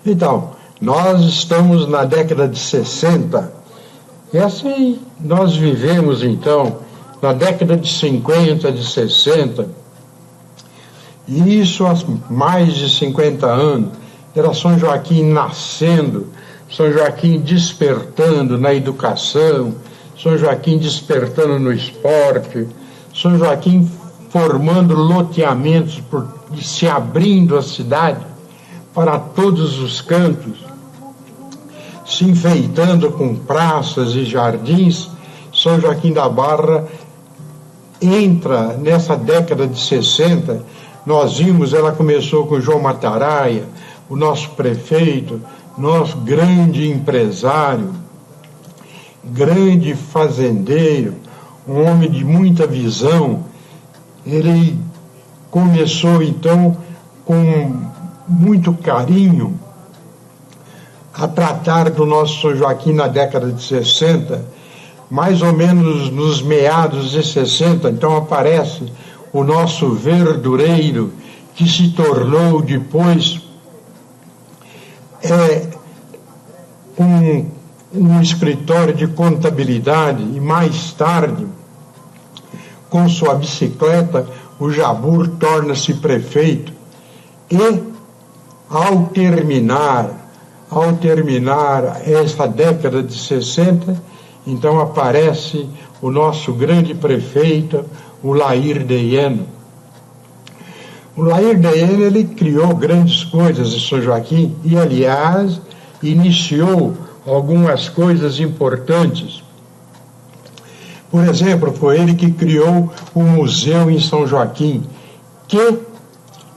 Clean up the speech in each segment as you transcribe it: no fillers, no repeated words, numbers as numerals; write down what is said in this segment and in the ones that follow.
Então, nós estamos na década de 60, e assim nós vivemos, então, na década de 50, de 60, e isso há mais de 50 anos, era São Joaquim nascendo, São Joaquim despertando na educação, São Joaquim despertando no esporte, São Joaquim formando loteamentos e se abrindo a cidade para todos os cantos, se enfeitando com praças e jardins. São Joaquim da Barra entra nessa década de 60, nós vimos, ela começou com João Mataraia, o nosso prefeito, nosso grande empresário, grande fazendeiro, um homem de muita visão. Ele começou então com muito carinho a tratar do nosso São Joaquim na década de 60, mais ou menos nos meados de 60, então aparece o nosso verdureiro, que se tornou depois um escritório de contabilidade, e mais tarde, com sua bicicleta, o Jabur torna-se prefeito. E, ao terminar essa década de 60, então aparece o nosso grande prefeito, o Lair Deyeno. O Lair Deyeno, ele criou grandes coisas em São Joaquim e, aliás, iniciou algumas coisas importantes. Por exemplo, foi ele que criou o museu em São Joaquim, que,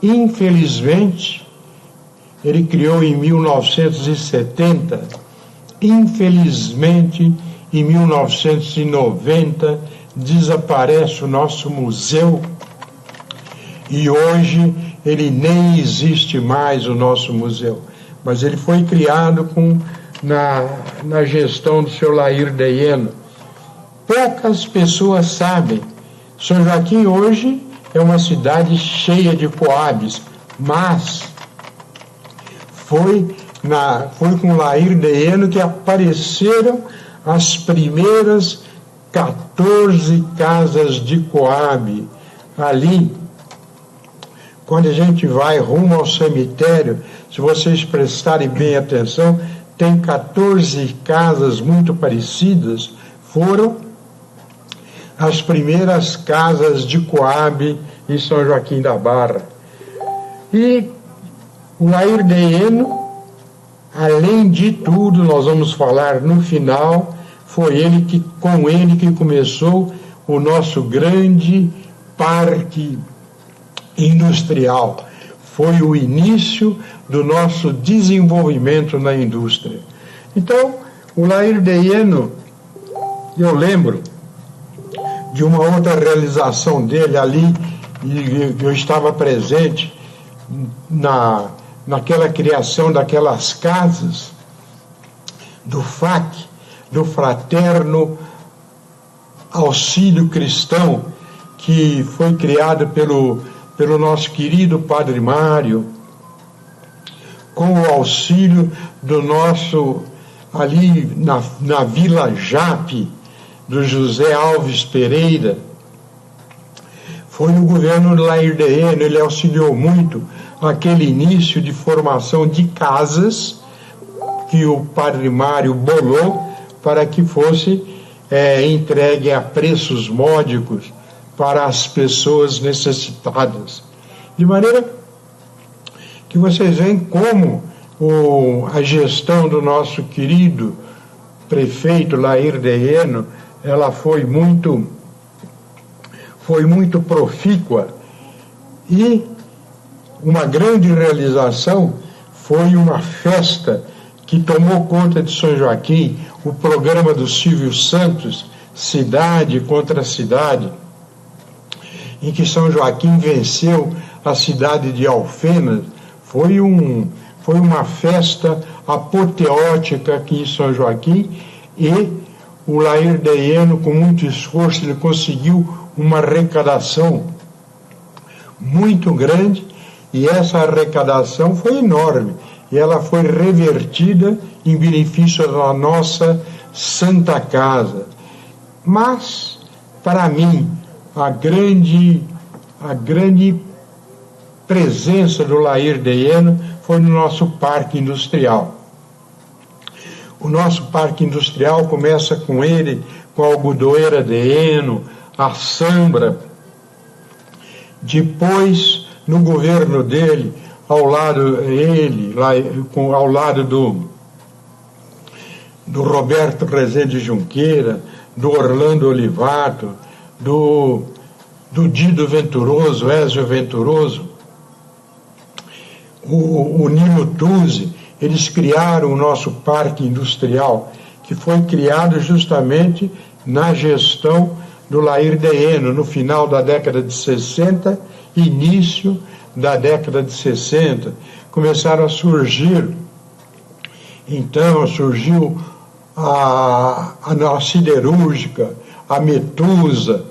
infelizmente, ele criou em 1970, infelizmente, em 1990, desaparece o nosso museu, e hoje ele nem existe mais, o nosso museu. Mas ele foi criado na gestão do seu Lair Deyeno. Poucas pessoas sabem. São Joaquim hoje é uma cidade cheia de coabes, mas foi com Lair Deyeno que apareceram as primeiras 14 casas de coabe. Ali, quando a gente vai rumo ao cemitério, se vocês prestarem bem atenção, tem 14 casas muito parecidas, foram as primeiras casas de coabe em São Joaquim da Barra. E o Lair Deyeno, além de tudo, nós vamos falar no final, foi com ele que começou o nosso grande parque industrial. Foi o início do nosso desenvolvimento na indústria. Então, o Lair Deyeno, eu lembro de uma outra realização dele ali, e eu estava presente naquela criação daquelas casas do FAC, do Fraterno Auxílio Cristão, que foi criado pelo nosso querido Padre Mário, com o auxílio do nosso, ali na Vila Jape, do José Alves Pereira. Foi no governo do Lair Deyeno, ele auxiliou muito aquele início de formação de casas que o Padre Mário bolou para que fosse entregue a preços módicos para as pessoas necessitadas. De maneira que vocês veem como a gestão do nosso querido prefeito Lair Deyeno, ela foi muito profícua. E uma grande realização foi uma festa que tomou conta de São Joaquim, o programa do Silvio Santos, Cidade contra Cidade, em que São Joaquim venceu a cidade de Alfenas. Foi uma festa apoteótica aqui em São Joaquim, e o Lair Deyeno, com muito esforço, ele conseguiu uma arrecadação muito grande, e essa arrecadação foi enorme. e ela foi revertida em benefício da nossa Santa Casa. Mas, para mim, a grande presença do Lair de Eno foi no nosso parque industrial. O nosso parque industrial começa com ele, com a algodoeira de Eno, a Sambra. Depois, no governo dele, ao lado do Roberto Rezende Junqueira, do Orlando Olivato, do Dido Venturoso, Ézio Venturoso, o Nilo Tuzzi, eles criaram o nosso parque industrial, que foi criado justamente na gestão do Lair de Eno, no final da década de 60, início da década de 60. Começaram a surgir, então surgiu a siderúrgica, a Metusa,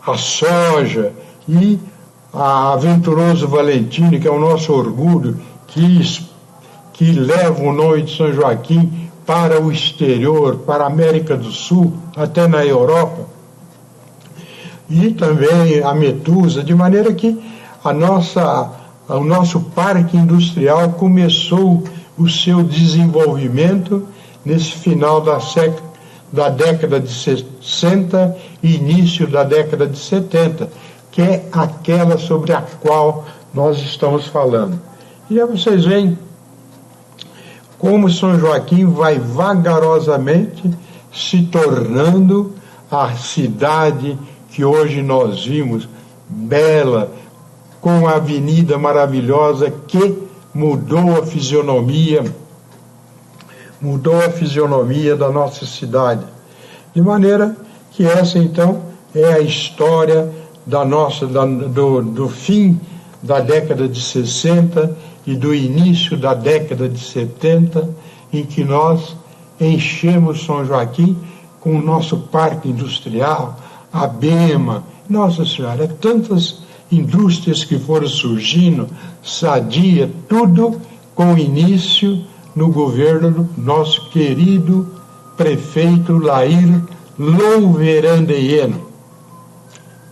a soja e a Venturoso Valentini, que é o nosso orgulho, que leva o nome de São Joaquim para o exterior, para a América do Sul, até na Europa, e também a Metusa, de maneira que o nosso parque industrial começou o seu desenvolvimento nesse final da década de 60 e início da década de 70, que é aquela sobre a qual nós estamos falando. E aí vocês veem como São Joaquim vai vagarosamente se tornando a cidade que hoje nós vimos, bela, com a avenida maravilhosa que mudou a fisionomia da nossa cidade. De maneira que essa, então, é a história do fim da década de 60 e do início da década de 70, em que nós enchemos São Joaquim com o nosso parque industrial, a Bema, Nossa Senhora, tantas indústrias que foram surgindo, Sadia, tudo com início no governo do nosso querido prefeito Lair Louveran de Eno,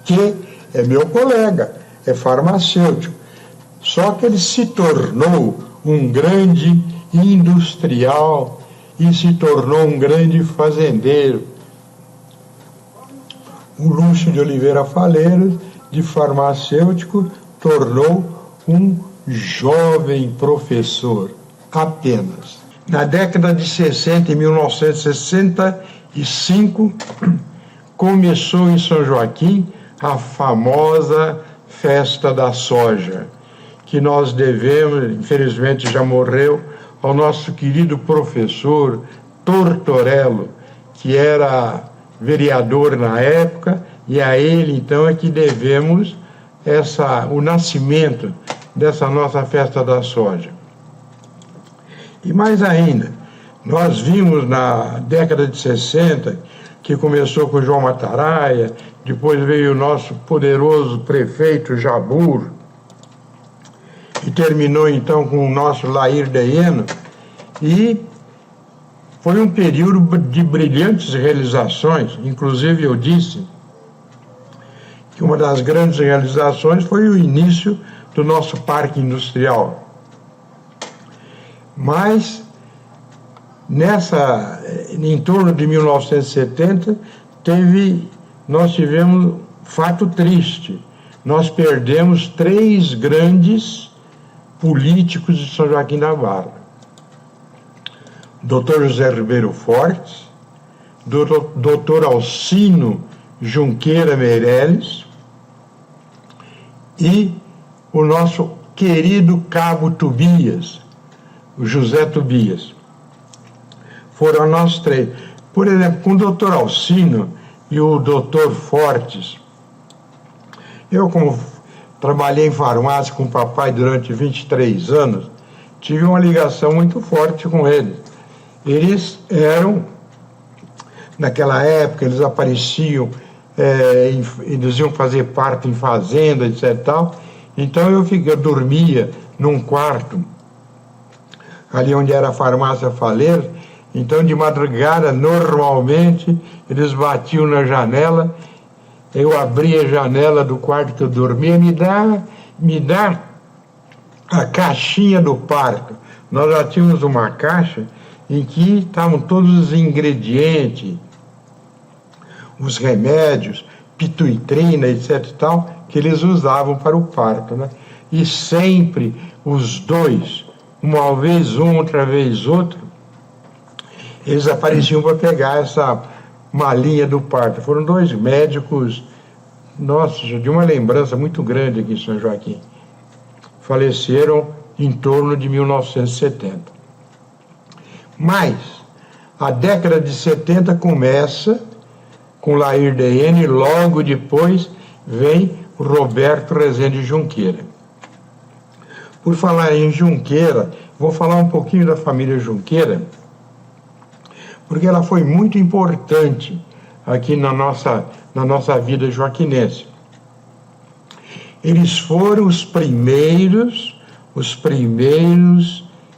que é meu colega, é farmacêutico. Só que ele se tornou um grande industrial e se tornou um grande fazendeiro. O Lúcio de Oliveira Faleiros, de farmacêutico, tornou um jovem professor, apenas. Na década de 60, em 1965, começou em São Joaquim a famosa Festa da Soja, que nós devemos, infelizmente já morreu, ao nosso querido professor Tortorello, que era vereador na época, e a ele então é que devemos o nascimento dessa nossa Festa da Soja. E mais ainda, nós vimos na década de 60, que começou com João Mataraia, depois veio o nosso poderoso prefeito Jabur, e terminou então com o nosso Lair de Eno, e foi um período de brilhantes realizações. Inclusive eu disse que uma das grandes realizações foi o início do nosso parque industrial. Mas em torno de 1970, nós tivemos fato triste. Nós perdemos 3 grandes políticos de São Joaquim da Barra: Dr. José Ribeiro Fortes, Dr. Alcino Junqueira Meireles e o nosso querido Cabo Tobias, o José Tobias. Foram nós 3. Por exemplo, com o Dr. Alcino e o Dr. Fortes, eu, como trabalhei em farmácia com o papai durante 23 anos, tive uma ligação muito forte com eles. Eles eram, naquela época, eles apareciam, eles iam fazer parte em fazenda, etc. Tal. Então eu dormia num quarto ali onde era a farmácia Faleiro. Então, de madrugada, normalmente, eles batiam na janela, eu abria a janela do quarto que eu dormia, me dá a caixinha do parto. Nós já tínhamos uma caixa em que estavam todos os ingredientes, os remédios, pituitrina, etc. e tal, que eles usavam para o parto, né? E sempre os dois, uma vez um, outra vez outro, eles apareciam para pegar essa malinha do parto. Foram dois médicos, nossa, de uma lembrança muito grande aqui em São Joaquim. Faleceram em torno de 1970. Mas a década de 70 começa com Lair D.N. e logo depois vem Roberto Rezende Junqueira. Por falar em Junqueira, vou falar um pouquinho da família Junqueira, porque ela foi muito importante aqui na nossa vida joaquinense. Eles foram os primeiros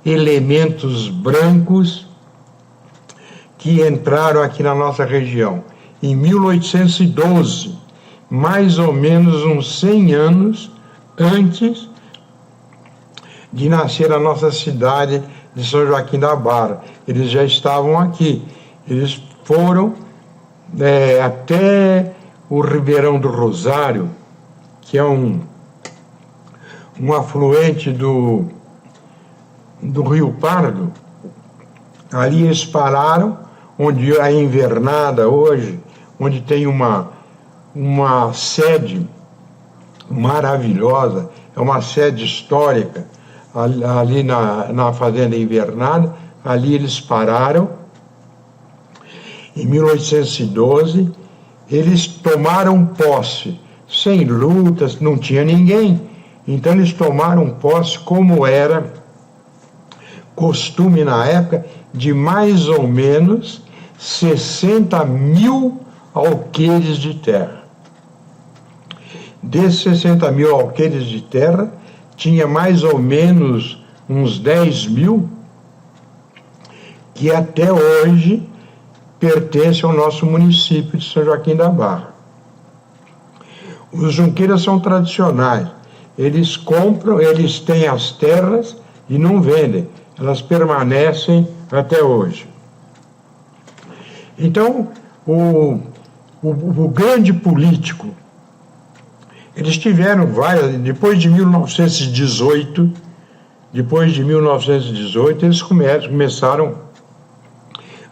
elementos brancos que entraram aqui na nossa região. Em 1812, mais ou menos uns 100 anos antes de nascer a nossa cidade de São Joaquim da Barra. Eles já estavam aqui. Eles foram até o Ribeirão do Rosário, que é um afluente do Rio Pardo. Ali eles pararam, onde a Invernada hoje, onde tem uma sede maravilhosa, é uma sede histórica, ali na Fazenda Invernada. Ali eles pararam. Em 1812, eles tomaram posse, sem lutas, não tinha ninguém. Então eles tomaram posse, como era costume na época, de mais ou menos 60 mil alqueires de terra. Desses 60 mil alqueires de terra, tinha mais ou menos uns 10 mil que até hoje pertencem ao nosso município de São Joaquim da Barra. Os junqueiras são tradicionais. Eles compram, eles têm as terras e não vendem. Elas permanecem até hoje. Então, o grande político, eles tiveram várias, depois de 1918, eles começaram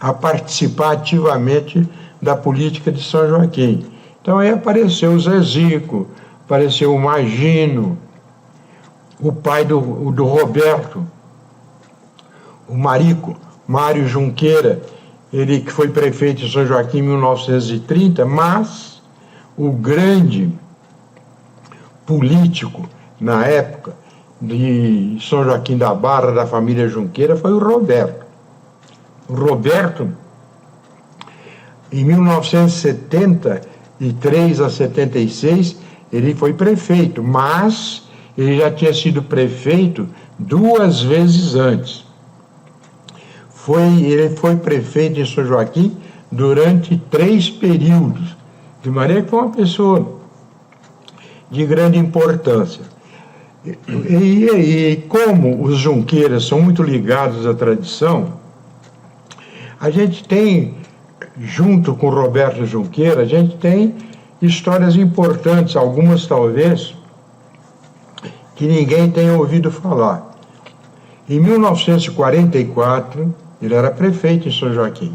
a participar ativamente da política de São Joaquim. Então aí apareceu o Zé Zico, apareceu o Magino, o pai do Roberto, o Mário Junqueira, ele que foi prefeito de São Joaquim em 1930, mas o grande político na época de São Joaquim da Barra, da família Junqueira, foi o Roberto. O Roberto, em 1973 a 76, ele foi prefeito, mas ele já tinha sido prefeito 2 vezes antes. Ele foi prefeito em São Joaquim durante 3 períodos, de maneira que foi uma pessoa de grande importância. E como os junqueiras são muito ligados à tradição, a gente tem, junto com o Roberto Junqueira, a gente tem histórias importantes, algumas talvez que ninguém tenha ouvido falar. Em 1944, ele era prefeito em São Joaquim.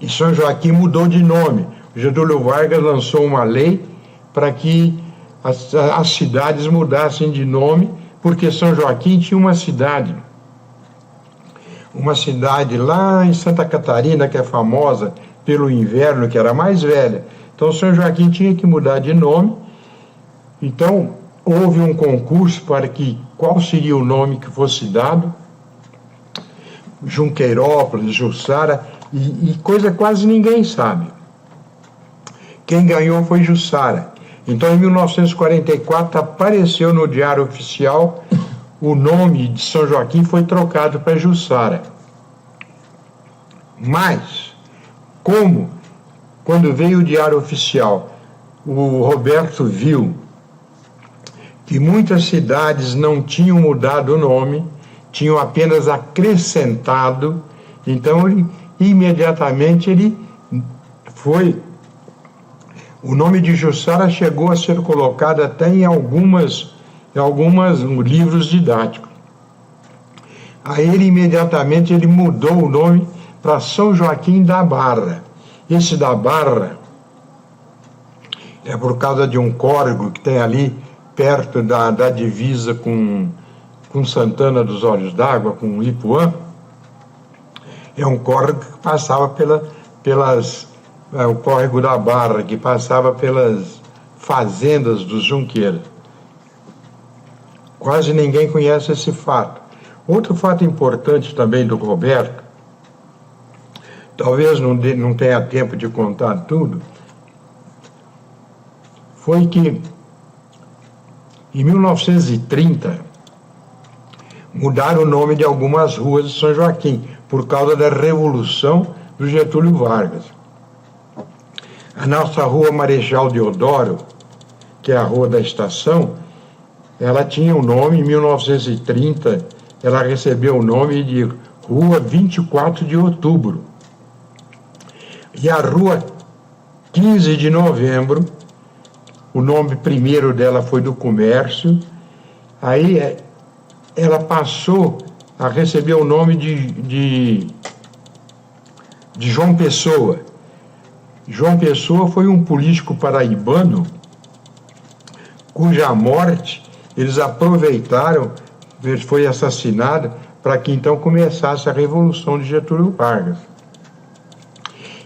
E São Joaquim mudou de nome. O Getúlio Vargas lançou uma lei para que as cidades mudassem de nome, porque São Joaquim tinha uma cidade lá em Santa Catarina, que é famosa pelo inverno, que era a mais velha. Então São Joaquim tinha que mudar de nome. Então houve um concurso para que qual seria o nome que fosse dado. Junqueirópolis, Jussara, e coisa quase ninguém sabe. Quem ganhou foi Jussara. Então, em 1944, apareceu no Diário Oficial o nome de São Joaquim foi trocado para Jussara. Mas, como, quando veio o Diário Oficial, o Roberto viu que muitas cidades não tinham mudado o nome, tinham apenas acrescentado, então imediatamente ele foi. O nome de Jussara chegou a ser colocado até em alguns livros didáticos. Aí ele mudou o nome para São Joaquim da Barra. Esse da Barra é por causa de um córrego que tem ali perto da divisa com Santana dos Olhos d'Água, com Ipuã. É um córrego que passava o córrego da Barra, que passava pelas fazendas dos Junqueiras. Quase ninguém conhece esse fato. Outro fato importante também do Roberto, talvez não tenha tempo de contar tudo, foi que em 1930 mudaram o nome de algumas ruas de São Joaquim por causa da Revolução do Getúlio Vargas. A nossa rua Marechal Deodoro, que é a rua da estação, ela tinha o nome, em 1930, ela recebeu o nome de Rua 24 de Outubro. E a Rua 15 de Novembro, o nome primeiro dela foi do Comércio, aí ela passou a receber o nome de João Pessoa. João Pessoa foi um político paraibano cuja morte eles aproveitaram, ele foi assassinado, para que então começasse a Revolução de Getúlio Vargas.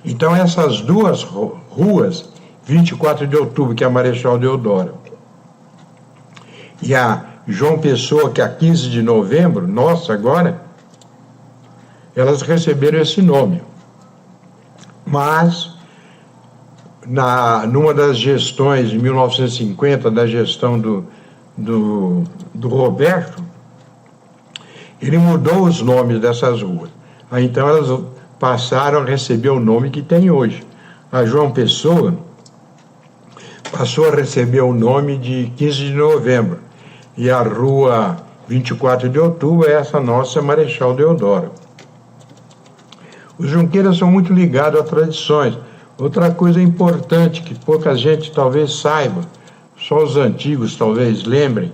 Então essas duas ruas, 24 de Outubro, que é a Marechal Deodoro, e a João Pessoa, que é a 15 de Novembro, nossa agora, elas receberam esse nome. Mas, numa das gestões, em 1950, da gestão do Roberto, ele mudou os nomes dessas ruas. Aí, então elas passaram a receber o nome que tem hoje. A João Pessoa passou a receber o nome de 15 de Novembro. E a rua 24 de Outubro é essa nossa Marechal Deodoro. Os Junqueiras são muito ligados a tradições. Outra coisa importante que pouca gente talvez saiba, só os antigos talvez lembrem,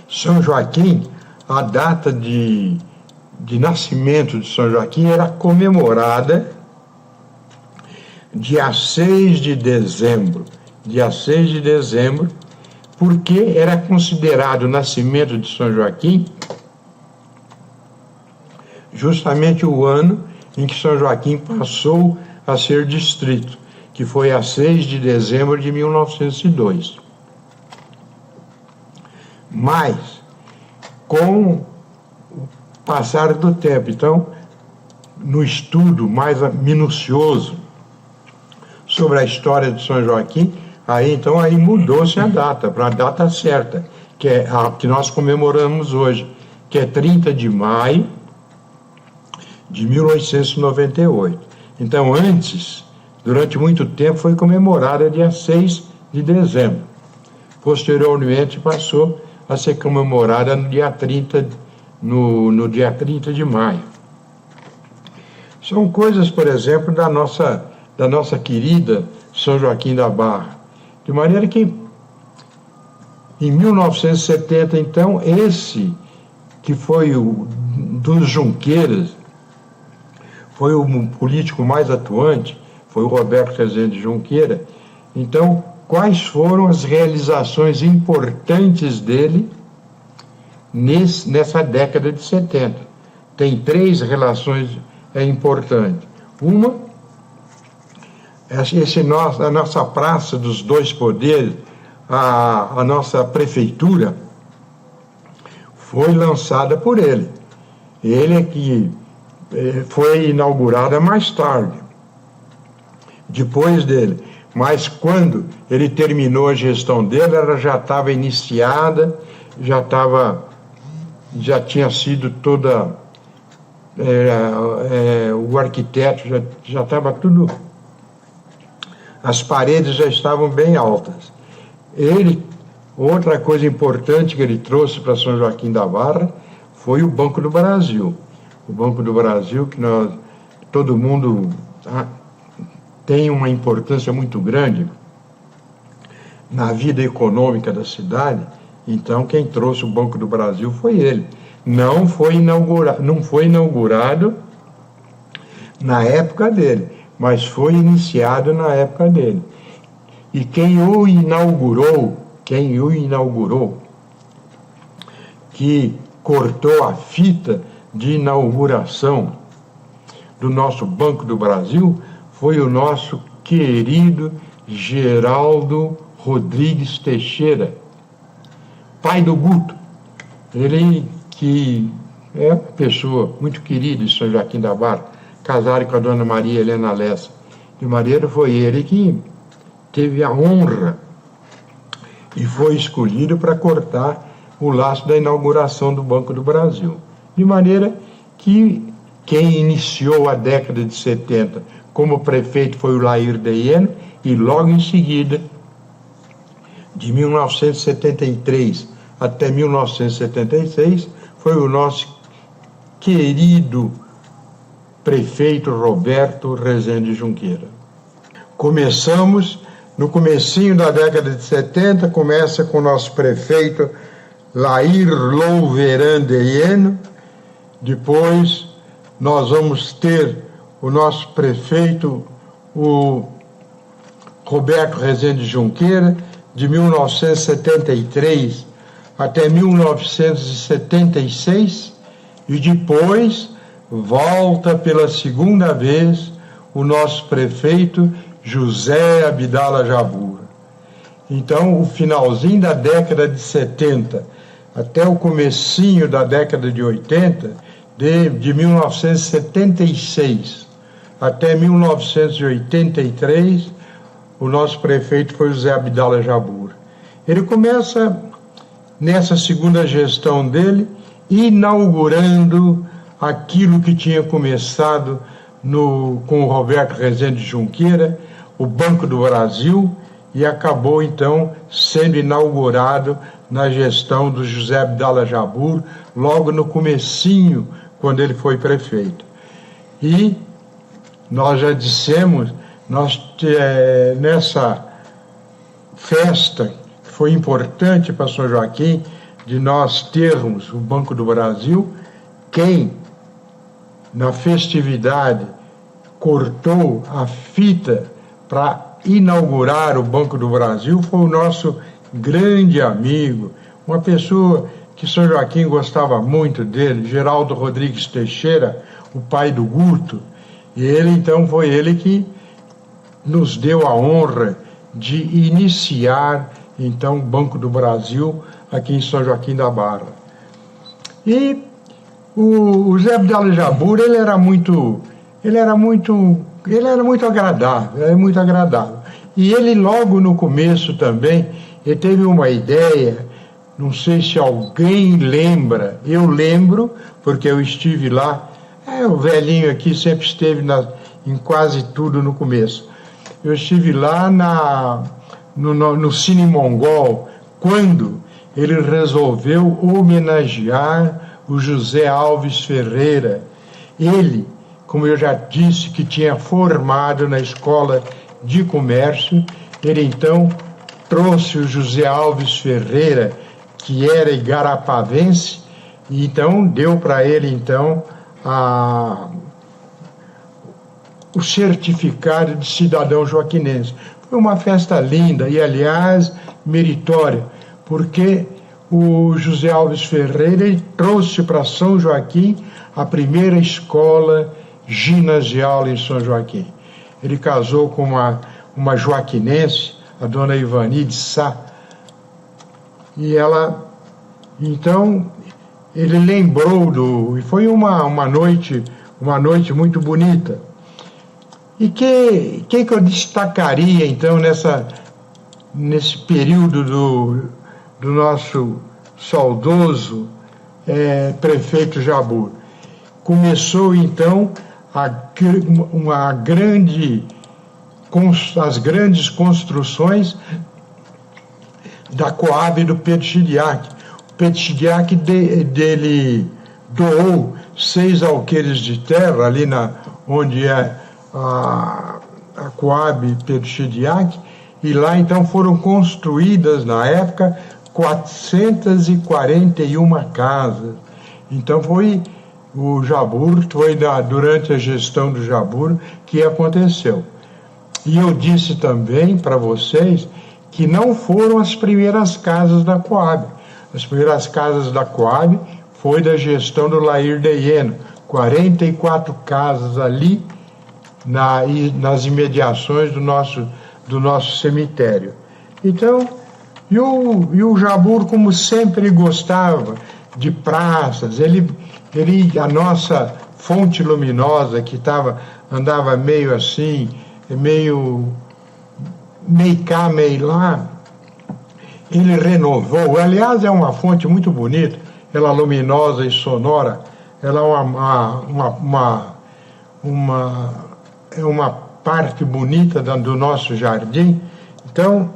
São Joaquim, a data de nascimento de São Joaquim era comemorada dia 6 de dezembro. Dia 6 de dezembro, porque era considerado o nascimento de São Joaquim justamente o ano em que São Joaquim passou a ser distrito, que foi a 6 de dezembro de 1902. Mas, com o passar do tempo, então, no estudo mais minucioso sobre a história de São Joaquim, aí mudou-se a data, para a data certa, que é a que nós comemoramos hoje, que é 30 de maio de 1898. Então, antes, durante muito tempo, foi comemorada dia 6 de dezembro. Posteriormente, passou a ser comemorada no dia 30, no dia 30 de maio. São coisas, por exemplo, da nossa querida São Joaquim da Barra. De maneira que, em 1970, então, esse que foi o dos Junqueiras, foi o político mais atuante, foi o Roberto Rezende Junqueira. Então, quais foram as realizações importantes dele nessa década de 70? Tem 3 relações importantes. Uma, a nossa Praça dos Dois Poderes, a nossa prefeitura, foi lançada por ele. Ele é que foi inaugurada mais tarde, depois dele. Mas quando ele terminou a gestão dele, ela já estava iniciada, já tinha sido toda, o arquiteto já estava tudo, as paredes já estavam bem altas. Outra coisa importante que ele trouxe para São Joaquim da Barra foi o Banco do Brasil. O Banco do Brasil, que todo mundo tem uma importância muito grande na vida econômica da cidade. Então, quem trouxe o Banco do Brasil foi ele. Não foi inaugurado na época dele, mas foi iniciado na época dele. E quem o inaugurou, que cortou a fita de inauguração do nosso Banco do Brasil, foi o nosso querido Geraldo Rodrigues Teixeira, pai do Guto. Ele que é uma pessoa muito querida de São Joaquim da Barra, casado com a dona Maria Helena Lessa. De maneira, foi ele que teve a honra e foi escolhido para cortar o laço da inauguração do Banco do Brasil. De maneira que quem iniciou a década de 70 como prefeito foi o Lair de Iena, e logo em seguida, de 1973 até 1976, foi o nosso querido prefeito Roberto Rezende Junqueira. Começamos no comecinho da década de 70, começa com o nosso prefeito Lair Louveran de Iena. Depois nós vamos ter o nosso prefeito, o Roberto Rezende Junqueira, de 1973 até 1976, e depois volta pela segunda vez o nosso prefeito José Abdala Jabbour. Então, o finalzinho da década de 70 até o comecinho da década de 80, de 1976 até 1983, o nosso prefeito foi José Abdala Jabbour. Ele começa, nessa segunda gestão dele, inaugurando aquilo que tinha começado com o Roberto Rezende Junqueira, o Banco do Brasil, e acabou, então, sendo inaugurado na gestão do José Abdala Jabbour, logo no comecinho, quando ele foi prefeito. E nós já dissemos, nessa festa, que foi importante para São Joaquim, de nós termos o Banco do Brasil, quem, na festividade, cortou a fita para inaugurar o Banco do Brasil foi o nosso grande amigo, uma pessoa que São Joaquim gostava muito dele, Geraldo Rodrigues Teixeira, o pai do Guto. E ele, então, foi ele que nos deu a honra de iniciar, então, o Banco do Brasil aqui em São Joaquim da Barra. E o José Abdala Jabbour, ele era muito agradável. E ele, logo no começo também, ele teve uma ideia, não sei se alguém lembra, eu lembro, porque eu estive lá, o velhinho aqui sempre esteve em quase tudo no começo. Eu estive lá no Cine Mongol, quando ele resolveu homenagear o José Alves Ferreira. Ele, como eu já disse, que tinha formado na Escola de Comércio, ele então trouxe o José Alves Ferreira, que era igarapavense, e então deu para ele então o certificado de cidadão joaquinense. Foi uma festa linda e, aliás, meritória, porque o José Alves Ferreira ele trouxe para São Joaquim a primeira escola ginasial em São Joaquim. Ele casou com uma joaquinense, a dona Ivani de Sá, e ela, então, ele lembrou e foi uma noite muito bonita. E quem que eu destacaria, então, nesse período do nosso saudoso prefeito Jabur. Começou então as grandes construções da Coab do Pedro Chiriaque. O Pedro Chiriaque dele doou 6 alqueires de terra ali onde é a Coab Pedro Chiriaque, e lá então foram construídas na época 441 casas. Então foi o Jabur, durante a gestão do Jabur que aconteceu. E eu disse também para vocês que não foram as primeiras casas da Coab. As primeiras casas da Coab foi da gestão do Lair Deyeno, 44 casas ali nas imediações do nosso cemitério. Então, e o Jabur, como sempre gostava de praças, a nossa fonte luminosa que andava meio assim, meio cá, meio lá, ele renovou. Aliás, é uma fonte muito bonita, ela luminosa e sonora, ela é uma parte bonita do nosso jardim. Então,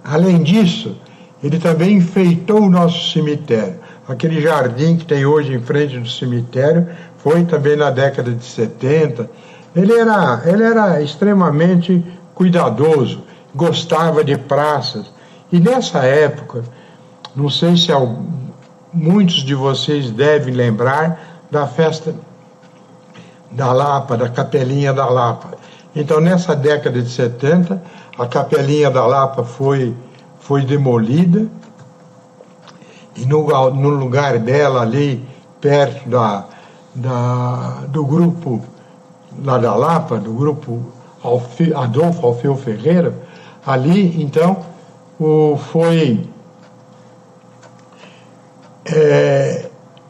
além disso, ele também enfeitou o nosso cemitério. Aquele jardim que tem hoje em frente do cemitério foi também na década de 70. Ele era extremamente cuidadoso, gostava de praças. E nessa época, não sei se muitos de vocês devem lembrar da festa da Lapa, da Capelinha da Lapa. Então, nessa década de 70, a Capelinha da Lapa foi demolida, e no lugar dela, ali perto do grupo lá da Lapa, do grupo Adolfo Alfeu Ferreira, ali então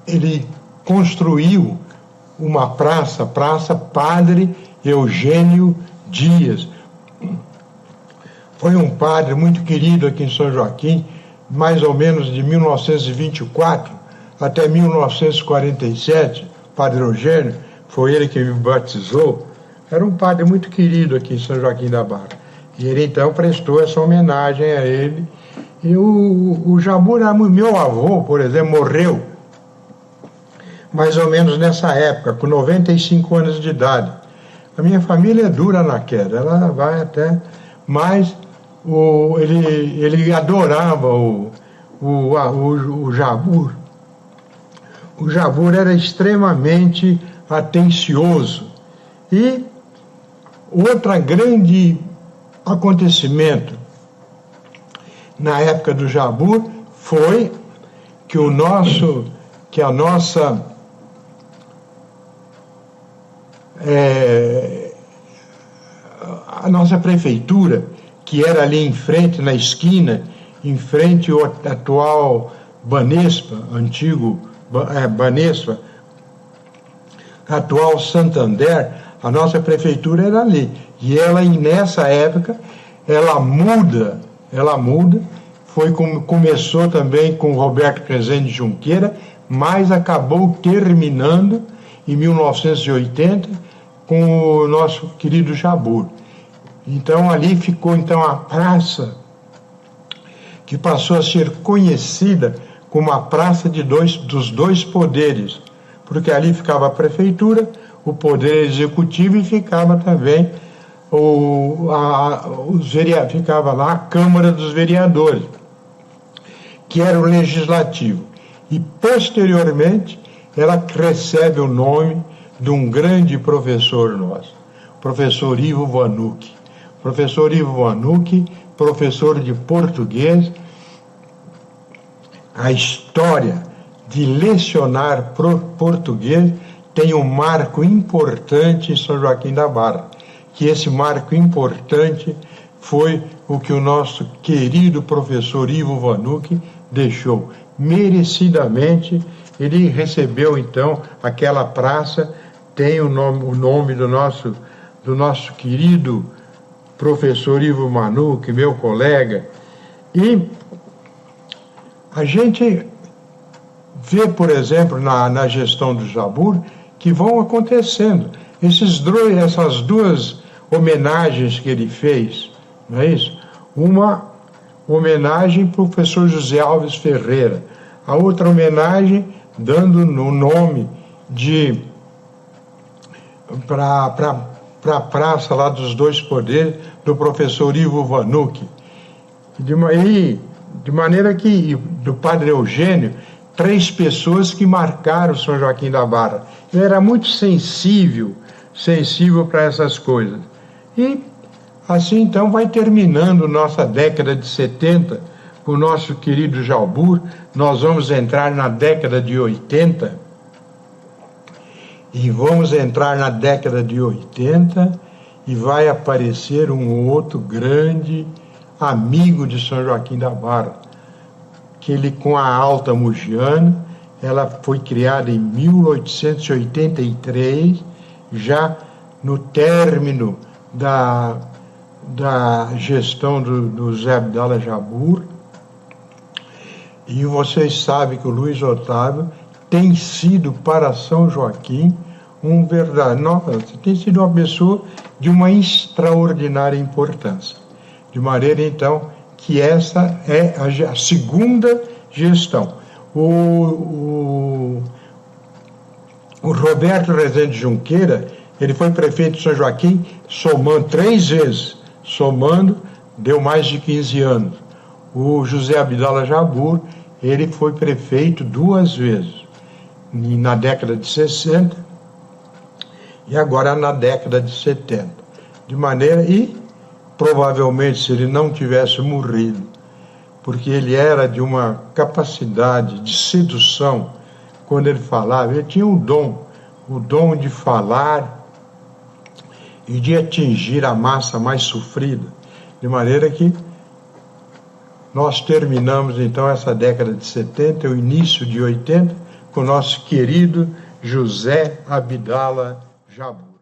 ele construiu uma praça Padre Eugênio Dias. Foi um padre muito querido aqui em São Joaquim, mais ou menos de 1924 até 1947, Padre Eugênio, foi ele que me batizou. Era um padre muito querido aqui em São Joaquim da Barra. E ele então prestou essa homenagem a ele. E o Jabur, meu avô, por exemplo, morreu mais ou menos nessa época, com 95 anos de idade. A minha família é dura na queda, ela vai até... Mas ele adorava o Jabur. O Jabur era extremamente atencioso. E outro grande acontecimento na época do Jabur foi que a nossa prefeitura, que era ali em frente, na esquina, em frente ao atual Banespa, antigo Banespa, atual Santander, a nossa prefeitura era ali. E nessa época, ela muda, começou também com Roberto Rezende Junqueira, mas acabou terminando em 1980 com o nosso querido Jabur. Então ali ficou a praça, que passou a ser conhecida como a praça dos dois poderes, porque ali ficava a prefeitura, o poder executivo, e ficava também ficava lá a Câmara dos Vereadores, que era o legislativo. E posteriormente ela recebe o nome de um grande professor nosso, professor Ivo Vanucchi. Professor Ivo Vanucchi, professor de português. A história de lecionar português tem um marco importante em São Joaquim da Barra, que esse marco importante foi o que o nosso querido professor Ivo Vanucchi deixou. Merecidamente, ele recebeu então aquela praça, tem o nome do nosso querido professor Ivo Vanucchi, meu colega. E A gente vê, por exemplo, na gestão do Jabbour, que vão acontecendo. Essas duas homenagens que ele fez, não é isso? Uma homenagem ao professor José Alves Ferreira, a outra homenagem dando o nome para a praça lá dos dois poderes do professor Ivo Vanucci. De maneira que, do padre Eugênio, 3 pessoas que marcaram São Joaquim da Barra. Eu era muito sensível para essas coisas. E assim então vai terminando nossa década de 70, com o nosso querido Jabbour. Nós vamos entrar na década de 80, e vamos entrar na década de 80 e vai aparecer um outro grande amigo de São Joaquim da Barra, que ele, com a Alta Mugiana, ela foi criada em 1883, já no término da gestão do Zé Abdala Jabbour. E vocês sabem que o Luiz Otávio tem sido para São Joaquim tem sido uma pessoa de uma extraordinária importância. De maneira, então, que essa é a segunda gestão. O Roberto Rezende Junqueira, ele foi prefeito de São Joaquim, somando 3 vezes, deu mais de 15 anos. O José Abdala Jabbour, ele foi prefeito 2 vezes, na década de 60 e agora na década de 70. De maneira, e provavelmente, se ele não tivesse morrido, porque ele era de uma capacidade de sedução, quando ele falava, ele tinha o dom de falar e de atingir a massa mais sofrida, de maneira que nós terminamos então essa década de 70, o início de 80, com o nosso querido José Abdala Jabbour.